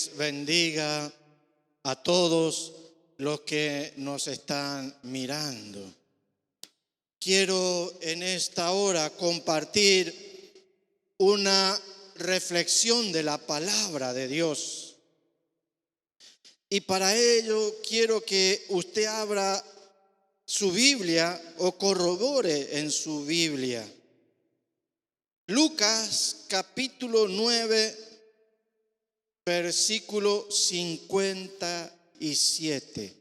les bendiga a todos los que nos están mirando. Quiero en esta hora compartir una reflexión de la palabra de Dios. Y para ello quiero que usted abra su Biblia o corrobore en su Biblia. Lucas capítulo 9, versículo 57.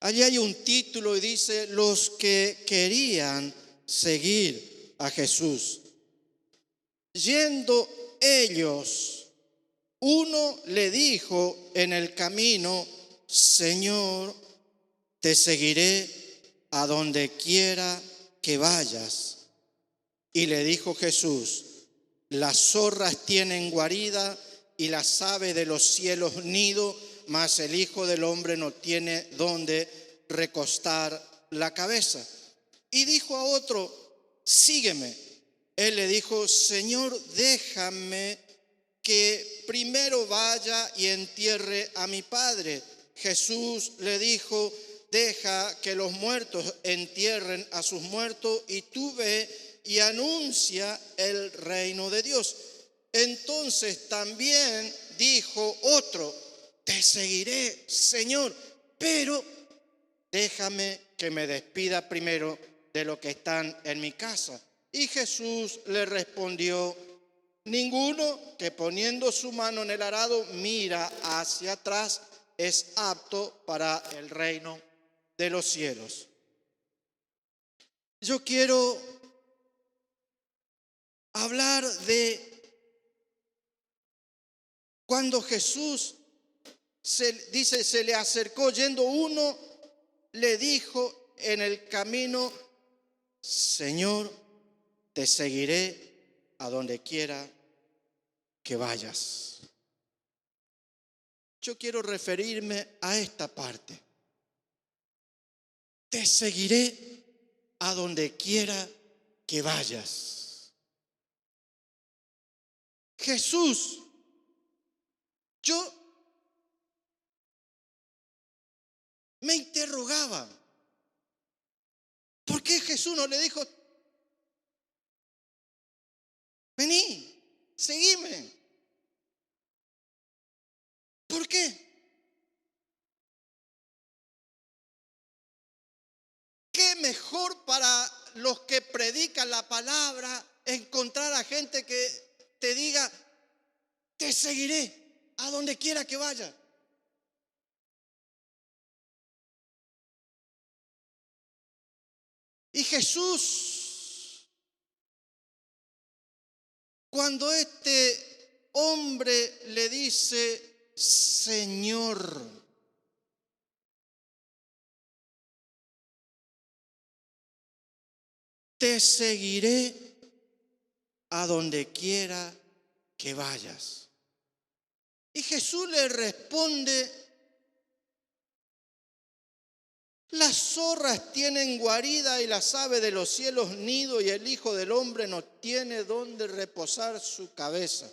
Allí hay un título y dice: los que querían seguir a Jesús. Yendo ellos, uno le dijo en el camino: Señor, te seguiré a donde quiera que vayas. Y le dijo Jesús: las zorras tienen guarida y las aves de los cielos nido, mas el Hijo del Hombre no tiene donde recostar la cabeza. Y dijo a otro: sígueme. Él le dijo: Señor, déjame que primero vaya y entierre a mi padre. Jesús le dijo: deja que los muertos entierren a sus muertos, y tú ve y anuncia el reino de Dios. Entonces también dijo otro: te seguiré, Señor, pero déjame que me despida primero de los que están en mi casa. Y Jesús le respondió: ninguno que poniendo su mano en el arado mira hacia atrás es apto para el reino de los cielos. Yo quiero hablar de cuando Jesús se le acercó yendo uno, le dijo en el camino: Señor, te seguiré a donde quiera que vayas. Yo quiero referirme a esta parte. Te seguiré a donde quiera que vayas. Jesús, yo me interrogaba, ¿por qué Jesús no le dijo: vení, seguime? ¿Por qué? ¿Qué mejor para los que predican la palabra encontrar a gente que te diga: te seguiré a donde quiera que vaya? Y Jesús, cuando este hombre le dice: Señor, te seguiré a donde quiera que vayas. Y Jesús le responde: las zorras tienen guarida y las aves de los cielos nido, y el Hijo del Hombre no tiene donde reposar su cabeza.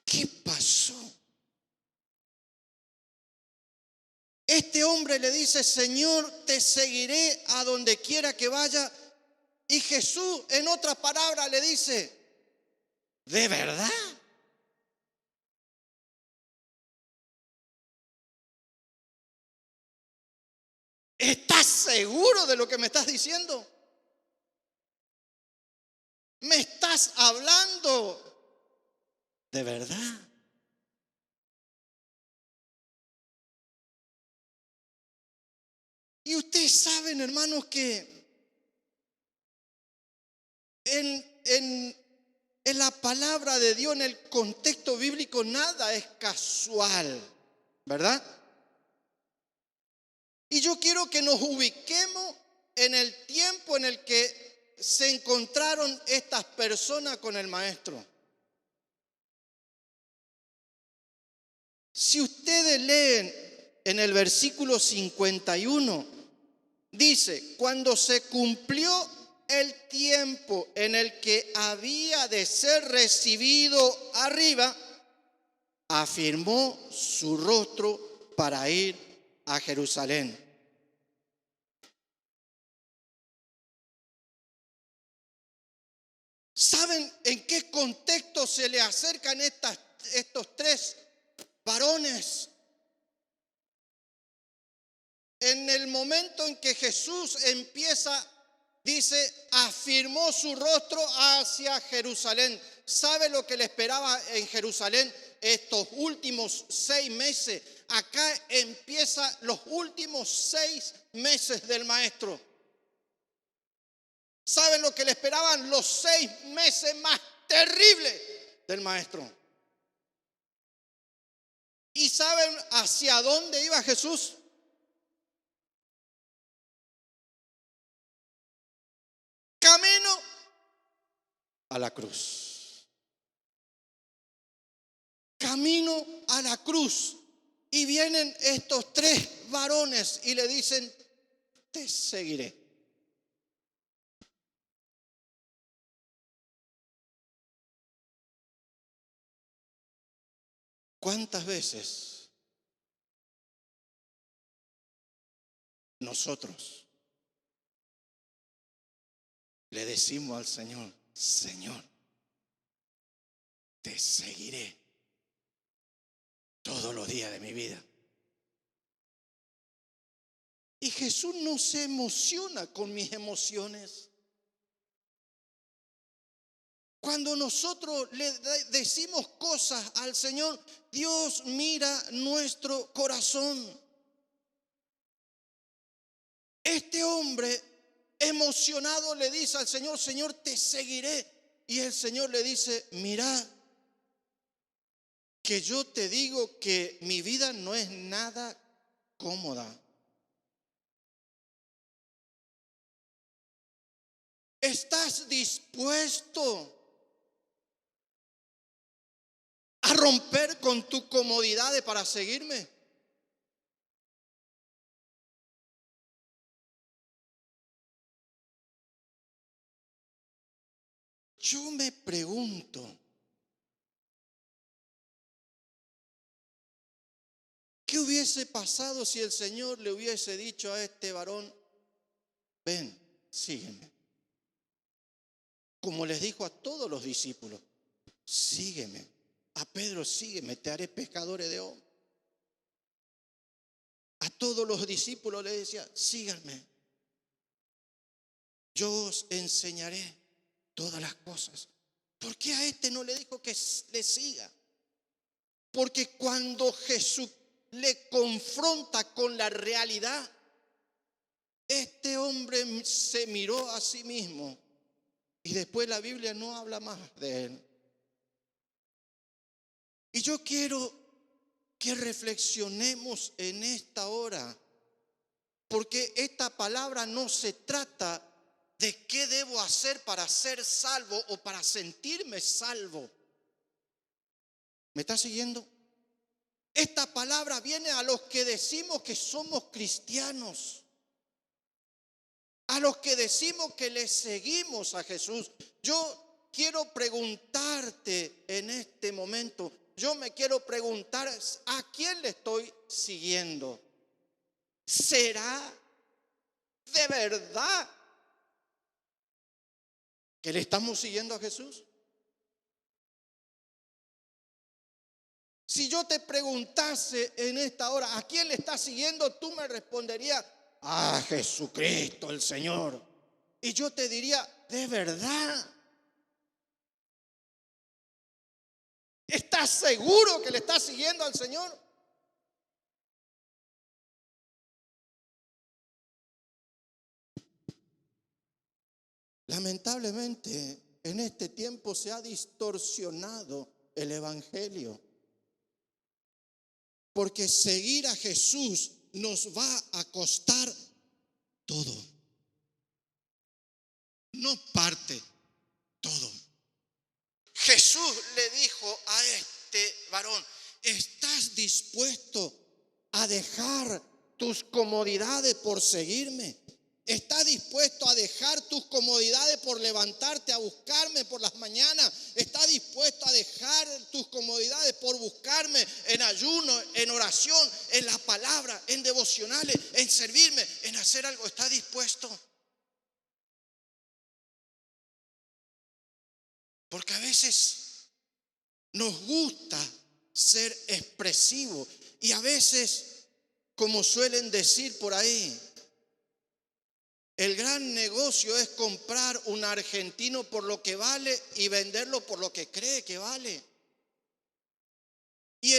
¿Qué pasó? Este hombre le dice: Señor, te seguiré a donde quiera que vaya. Y Jesús, en otras palabras, le dice: ¿de verdad? ¿Estás seguro de lo que me estás diciendo? ¿Me estás hablando de verdad? Y ustedes saben, hermanos, que en la palabra de Dios, en el contexto bíblico, nada es casual, ¿verdad? Y yo quiero que nos ubiquemos en el tiempo en el que se encontraron estas personas con el maestro. Si ustedes leen en el versículo 51, dice: cuando se cumplió el tiempo en el que había de ser recibido arriba, afirmó su rostro para ir a Jerusalén. ¿Saben en qué contexto se le acercan estos tres varones? En el momento en que Jesús empieza, dice, afirmó su rostro hacia Jerusalén. ¿Sabe lo que le esperaba en Jerusalén estos últimos 6 meses? Acá empieza los últimos 6 meses del maestro. ¿Saben lo que le esperaban? Los 6 meses más terribles del maestro. ¿Y saben hacia dónde iba Jesús? Camino a la cruz. Camino a la cruz. Y vienen estos tres varones y le dicen, te seguiré. ¿Cuántas veces nosotros le decimos al Señor, Señor, te seguiré todos los días de mi vida? Y Jesús no se emociona con mis emociones. Cuando nosotros le decimos cosas al Señor, Dios mira nuestro corazón. Este hombre emocionado le dice al Señor, Señor, te seguiré. Y el Señor le dice, mira, que yo te digo que mi vida no es nada cómoda. ¿Estás dispuesto a romper con tu comodidad para seguirme? Yo me pregunto, ¿qué hubiese pasado si el Señor le hubiese dicho a este varón, ven, sígueme? Como les dijo a todos los discípulos, sígueme. A Pedro, sígueme, te haré pescadores de hombres. A todos los discípulos le decía, síganme. Yo os enseñaré todas las cosas. ¿Por qué a este no le dijo que le siga? Porque cuando Jesús le confronta con la realidad, este hombre se miró a sí mismo y después la Biblia no habla más de él. Y yo quiero que reflexionemos en esta hora, porque esta palabra no se trata de qué debo hacer para ser salvo o para sentirme salvo. ¿Me está siguiendo? Esta palabra viene a los que decimos que somos cristianos, a los que decimos que le seguimos a Jesús. Yo quiero preguntarte en este momento, yo me quiero preguntar, ¿a quién le estoy siguiendo? ¿Será de verdad que le estamos siguiendo a Jesús? Si yo te preguntase en esta hora, ¿a quién le estás siguiendo? Tú me responderías, a Jesucristo el Señor. Y yo te diría, ¿de verdad? ¿Estás seguro que le estás siguiendo al Señor? Lamentablemente, en este tiempo se ha distorsionado el evangelio. Porque seguir a Jesús nos va a costar todo. No parte, todo. Jesús le dijo a este varón, ¿estás dispuesto a dejar tus comodidades por seguirme? ¿Estás dispuesto a dejar tus comodidades por levantarte a buscarme por las mañanas? ¿Estás dispuesto a dejar tus comodidades por buscarme en ayuno, en oración, en la palabra, en devocionales, en servirme, en hacer algo? ¿Estás dispuesto? Porque a veces nos gusta ser expresivos y a veces, como suelen decir por ahí, el gran negocio es comprar un argentino por lo que vale y venderlo por lo que cree que vale. Y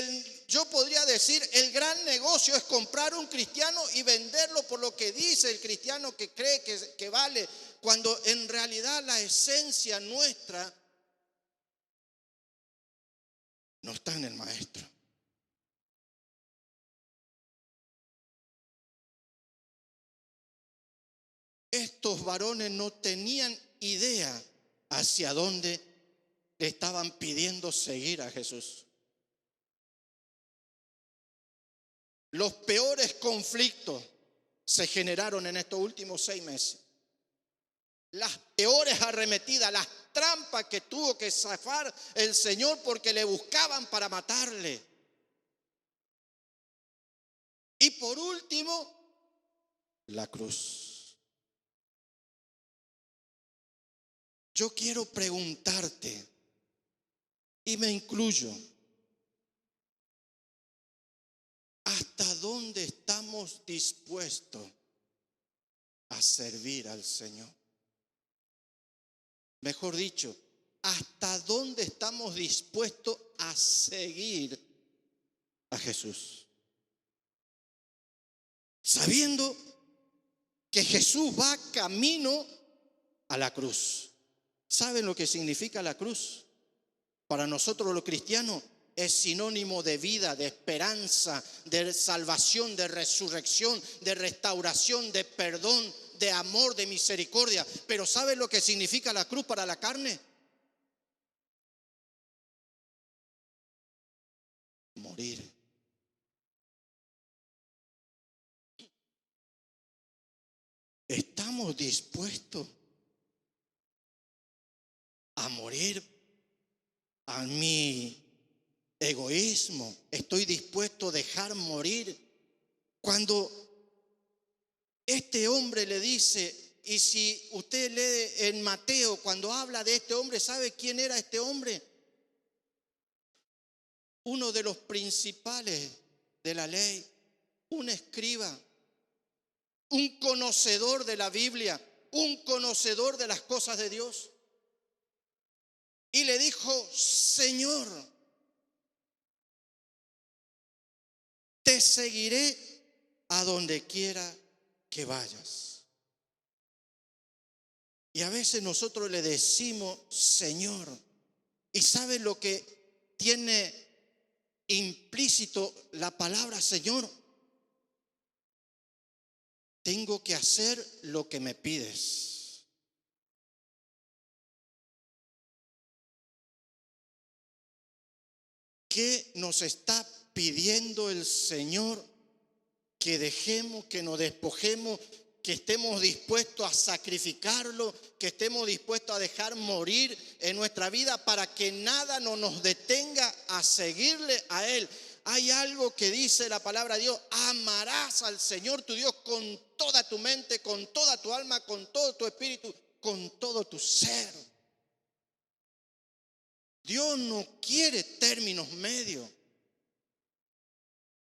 yo podría decir, el gran negocio es comprar un cristiano y venderlo por lo que dice el cristiano que cree que vale, cuando en realidad la esencia nuestra no está en el maestro. Estos varones no tenían idea hacia dónde le estaban pidiendo seguir a Jesús. Los peores conflictos se generaron en estos últimos 6 meses. Las peores arremetidas, las trampas que tuvo que zafar el Señor porque le buscaban para matarle. Y por último, la cruz. Yo quiero preguntarte, y me incluyo, ¿hasta dónde estamos dispuestos a servir al Señor? Mejor dicho, ¿hasta dónde estamos dispuestos a seguir a Jesús? Sabiendo que Jesús va camino a la cruz. ¿Saben lo que significa la cruz? Para nosotros los cristianos es sinónimo de vida, de esperanza, de salvación, de resurrección, de restauración, de perdón, de amor, de misericordia. Pero ¿saben lo que significa la cruz para la carne? Morir. ¿Estamos dispuestos a morir a mi egoísmo? ¿Estoy dispuesto a dejar morir? Cuando este hombre le dice, y si usted lee en Mateo, cuando habla de este hombre, ¿sabe quién era este hombre? Uno de los principales de la ley, un escriba, un conocedor de la Biblia, un conocedor de las cosas de Dios. Y le dijo, Señor, te seguiré a donde quiera que vayas. Y a veces nosotros le decimos, Señor, ¿y sabe lo que tiene implícito la palabra Señor? Tengo que hacer lo que me pides. ¿Qué nos está pidiendo el Señor? Que dejemos, que nos despojemos, que estemos dispuestos a sacrificarlo, que estemos dispuestos a dejar morir en nuestra vida para que nada no nos detenga a seguirle a Él. Hay algo que dice la palabra de Dios: amarás al Señor tu Dios con toda tu mente, con toda tu alma, con todo tu espíritu, con todo tu ser. Dios no quiere términos medios.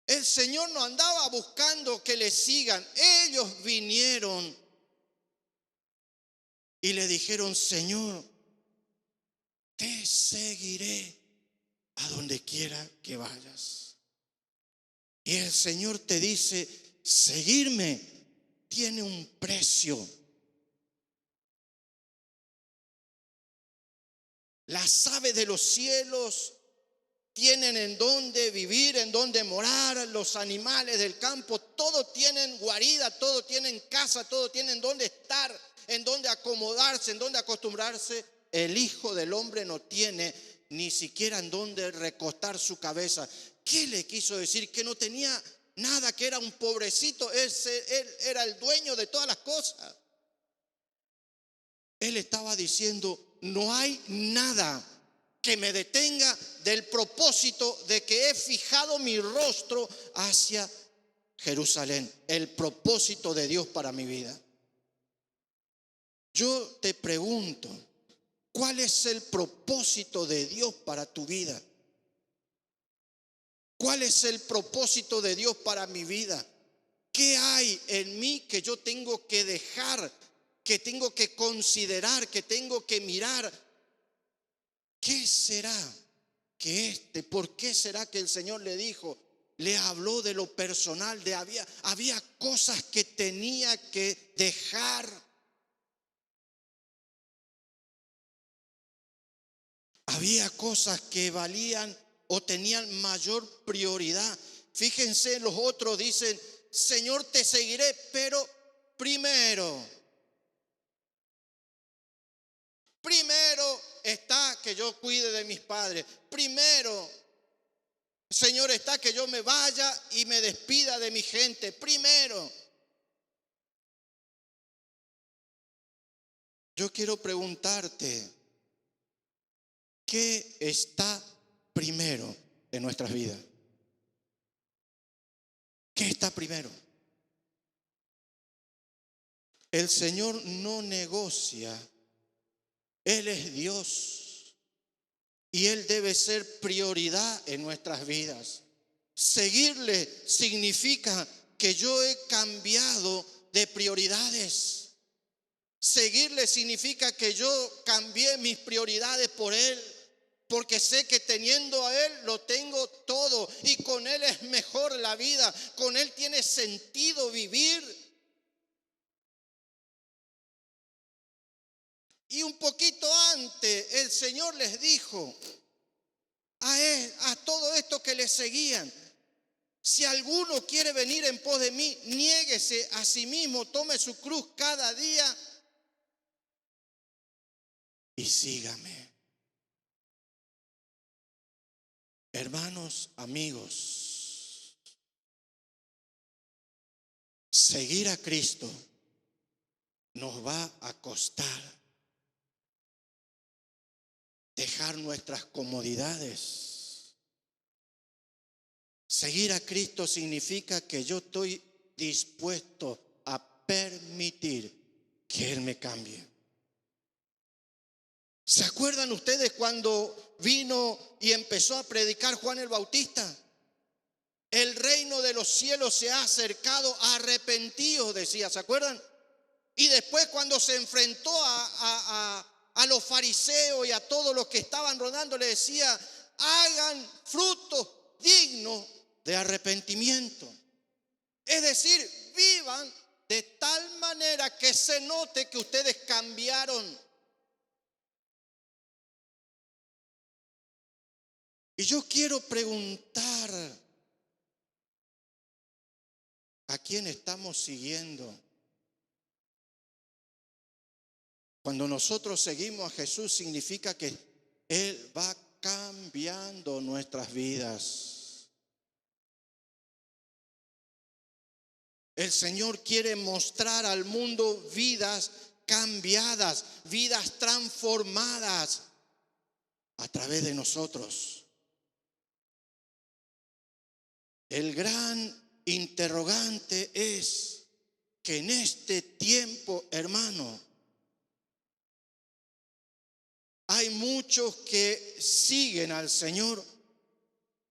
El Señor no andaba buscando que le sigan. Ellos vinieron y le dijeron, Señor, te seguiré a donde quiera que vayas. Y el Señor te dice, seguirme tiene un precio. Las aves de los cielos tienen en dónde vivir, en dónde morar. Los animales del campo, todos tienen guarida, todos tienen casa, todos tienen dónde estar, en dónde acomodarse, en dónde acostumbrarse. El Hijo del Hombre no tiene ni siquiera en dónde recostar su cabeza. ¿Qué le quiso decir? Que no tenía nada, que era un pobrecito, él era el dueño de todas las cosas. Él estaba diciendo, no hay nada que me detenga del propósito de que he fijado mi rostro hacia Jerusalén, el propósito de Dios para mi vida. Yo te pregunto, ¿cuál es el propósito de Dios para tu vida? ¿Cuál es el propósito de Dios para mi vida? ¿Qué hay en mí que yo tengo que dejar, que tengo que considerar, que tengo que mirar? ¿Qué será que por qué será que el Señor le dijo, le habló de lo personal, había cosas que tenía que dejar? Había cosas que valían o tenían mayor prioridad. Fíjense, los otros dicen, Señor, te seguiré, pero primero está que yo cuide de mis padres. Primero, Señor, está que yo me vaya y me despida de mi gente. Primero. Yo quiero preguntarte, ¿qué está primero en nuestras vidas? ¿Qué está primero? El Señor no negocia. Él es Dios y Él debe ser prioridad en nuestras vidas. Seguirle significa que yo he cambiado de prioridades. Seguirle significa que yo cambié mis prioridades por Él, porque sé que teniendo a Él lo tengo todo y con Él es mejor la vida, con Él tiene sentido vivir. Y un poquito antes el Señor les dijo a todo esto que le seguían, si alguno quiere venir en pos de mí, niéguese a sí mismo, tome su cruz cada día y sígame. Hermanos, amigos, seguir a Cristo nos va a costar dejar nuestras comodidades. Seguir a Cristo significa que yo estoy dispuesto a permitir que Él me cambie. ¿Se acuerdan ustedes cuando vino y empezó a predicar Juan el Bautista? El reino de los cielos se ha acercado, arrepentidos, decía, ¿se acuerdan? Y después cuando se enfrentó a los fariseos y a todos los que estaban rodando, le decía, hagan frutos dignos de arrepentimiento. Es decir, vivan de tal manera que se note que ustedes cambiaron. Y yo quiero preguntar, ¿a quién estamos siguiendo? Cuando nosotros seguimos a Jesús significa que Él va cambiando nuestras vidas. El Señor quiere mostrar al mundo vidas cambiadas, vidas transformadas a través de nosotros. El gran interrogante es que en este tiempo, hermano, hay muchos que siguen al Señor,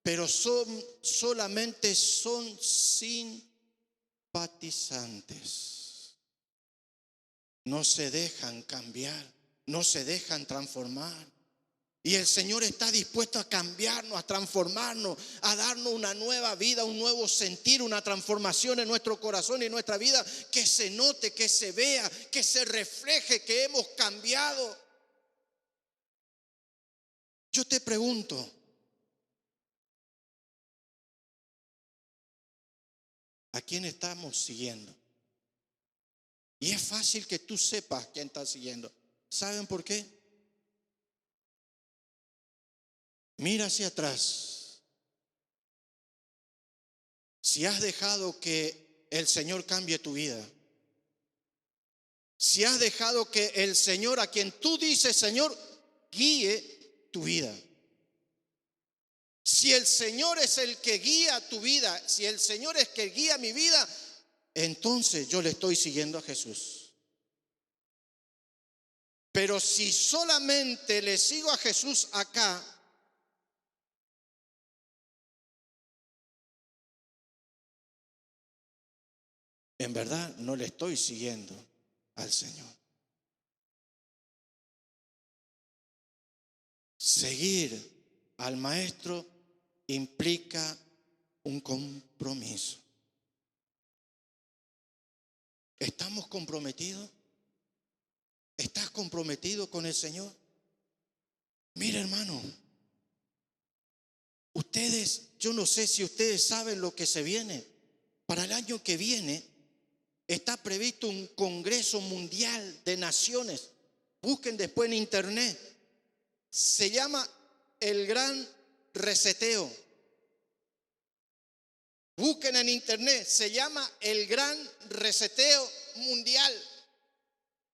pero solamente son simpatizantes. No se dejan cambiar, no se dejan transformar. Y el Señor está dispuesto a cambiarnos, a transformarnos, a darnos una nueva vida, un nuevo sentir, una transformación en nuestro corazón y en nuestra vida, que se note, que se vea, que se refleje que hemos cambiado. Yo te pregunto, ¿a quién estamos siguiendo? Y es fácil que tú sepas quién está siguiendo. ¿Saben por qué? Mira hacia atrás. Si has dejado que el Señor cambie tu vida, si has dejado que el Señor, a quien tú dices, Señor, guíe tu vida. Si el Señor es el que guía tu vida, si el Señor es el que guía mi vida, entonces yo le estoy siguiendo a Jesús. Pero si solamente le sigo a Jesús acá, en verdad no le estoy siguiendo al Señor. Seguir al Maestro implica un compromiso. ¿Estamos comprometidos? ¿Estás comprometido con el Señor? Mira, hermano, yo no sé si ustedes saben lo que se viene. Para el año que viene está previsto un Congreso Mundial de Naciones. Busquen después en internet. Se llama el Gran Reseteo. Busquen en internet, se llama el Gran Reseteo Mundial.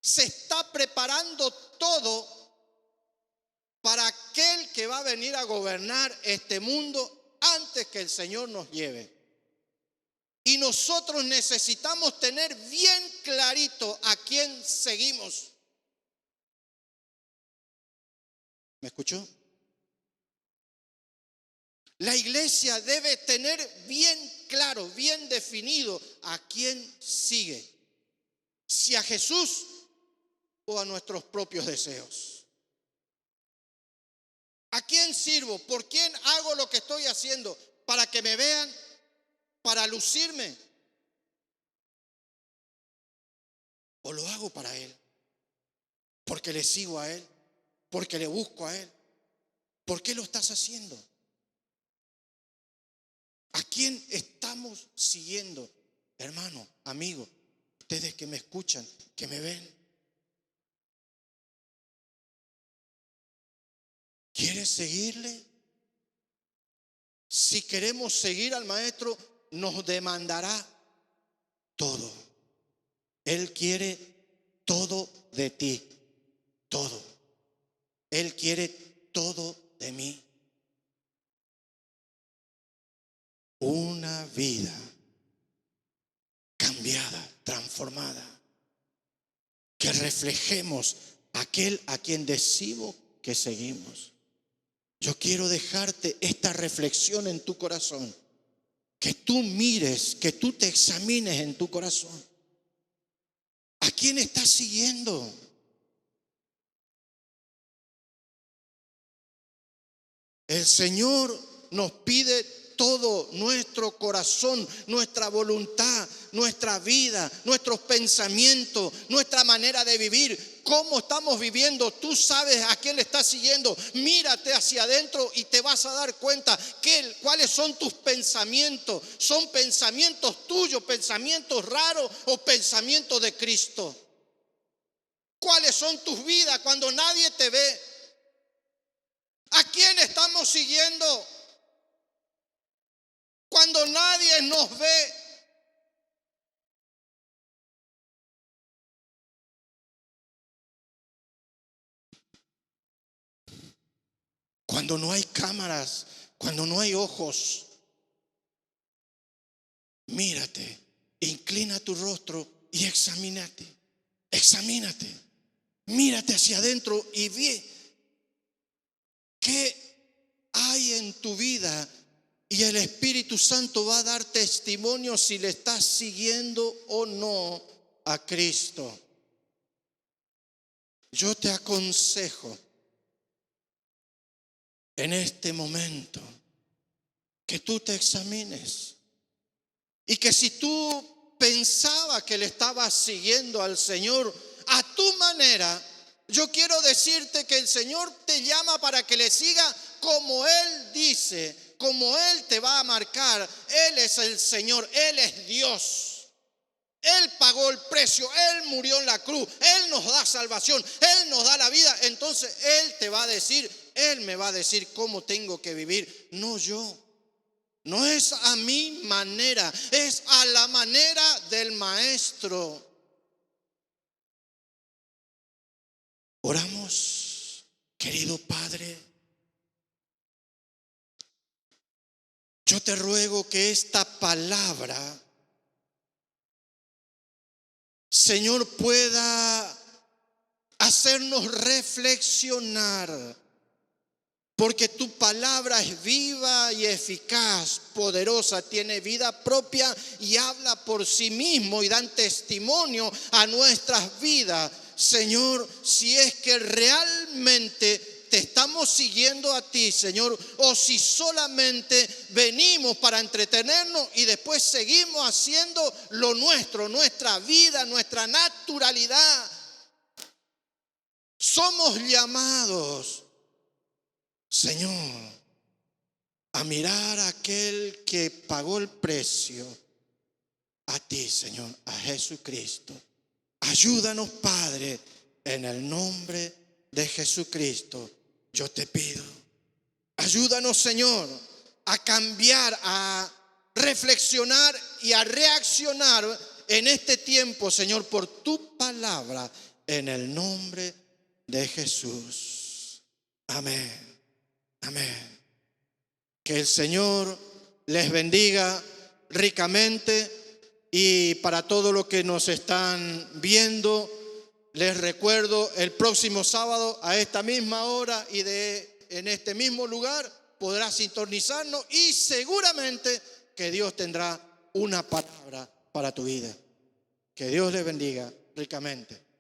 Se está preparando todo para aquel que va a venir a gobernar este mundo antes que el Señor nos lleve. Y nosotros necesitamos tener bien clarito a quién seguimos. ¿Me escuchó? La iglesia debe tener bien claro, bien definido a quién sigue. Si a Jesús o a nuestros propios deseos. ¿A quién sirvo? ¿Por quién hago lo que estoy haciendo? ¿Para que me vean? ¿Para lucirme? ¿O lo hago para Él? Porque le sigo a Él, porque le busco a Él. ¿Por qué lo estás haciendo? ¿A quién estamos siguiendo? Hermano, amigo, ustedes que me escuchan, que me ven. ¿Quieres seguirle? Si queremos seguir al Maestro, nos demandará todo. Él quiere todo de ti, todo. Él quiere todo de mí. Una vida cambiada, transformada, que reflejemos aquel a quien decimos que seguimos. Yo quiero dejarte esta reflexión en tu corazón, que tú mires, que tú te examines en tu corazón. ¿A quién estás siguiendo? El Señor nos pide todo, nuestro corazón, nuestra voluntad, nuestra vida, nuestros pensamientos, nuestra manera de vivir. ¿Cómo estamos viviendo? Tú sabes a quién le estás siguiendo. Mírate hacia adentro y te vas a dar cuenta cuáles son tus pensamientos. ¿Son pensamientos tuyos, pensamientos raros o pensamientos de Cristo? ¿Cuáles son tus vidas cuando nadie te ve? ¿A quién estamos siguiendo cuando nadie nos ve? Cuando no hay cámaras, cuando no hay ojos. Mírate, inclina tu rostro y examínate. Examínate. Mírate hacia adentro y ve qué hay en tu vida. Y el Espíritu Santo va a dar testimonio si le estás siguiendo o no a Cristo. Yo te aconsejo en este momento que tú te examines y que si tú pensabas que le estabas siguiendo al Señor a tu manera, yo quiero decirte que el Señor te llama para que le siga como Él dice, como Él te va a marcar. Él es el Señor, Él es Dios. Él pagó el precio, Él murió en la cruz, Él nos da salvación, Él nos da la vida. Entonces Él te va a decir, Él me va a decir cómo tengo que vivir, no yo. No es a mi manera, es a la manera del Maestro. Oramos, querido Padre. Yo te ruego que esta palabra, Señor, pueda hacernos reflexionar, porque tu palabra es viva y eficaz, poderosa, tiene vida propia y habla por sí mismo y dan testimonio a nuestras vidas. Señor, si es que realmente te estamos siguiendo a ti, Señor, o si solamente venimos para entretenernos y después seguimos haciendo lo nuestro, nuestra vida, nuestra naturalidad. Somos llamados, Señor, a mirar a aquel que pagó el precio, a ti, Señor, a Jesucristo. Ayúdanos, Padre, en el nombre de Jesucristo. Yo te pido, ayúdanos, Señor, a cambiar, a reflexionar y a reaccionar en este tiempo, Señor, por tu palabra, en el nombre de Jesús. Amén. Amén. Que el Señor les bendiga ricamente, y para todos los que nos están viendo, les recuerdo, el próximo sábado a esta misma hora y en este mismo lugar podrás sintonizarnos, y seguramente que Dios tendrá una palabra para tu vida. Que Dios les bendiga ricamente.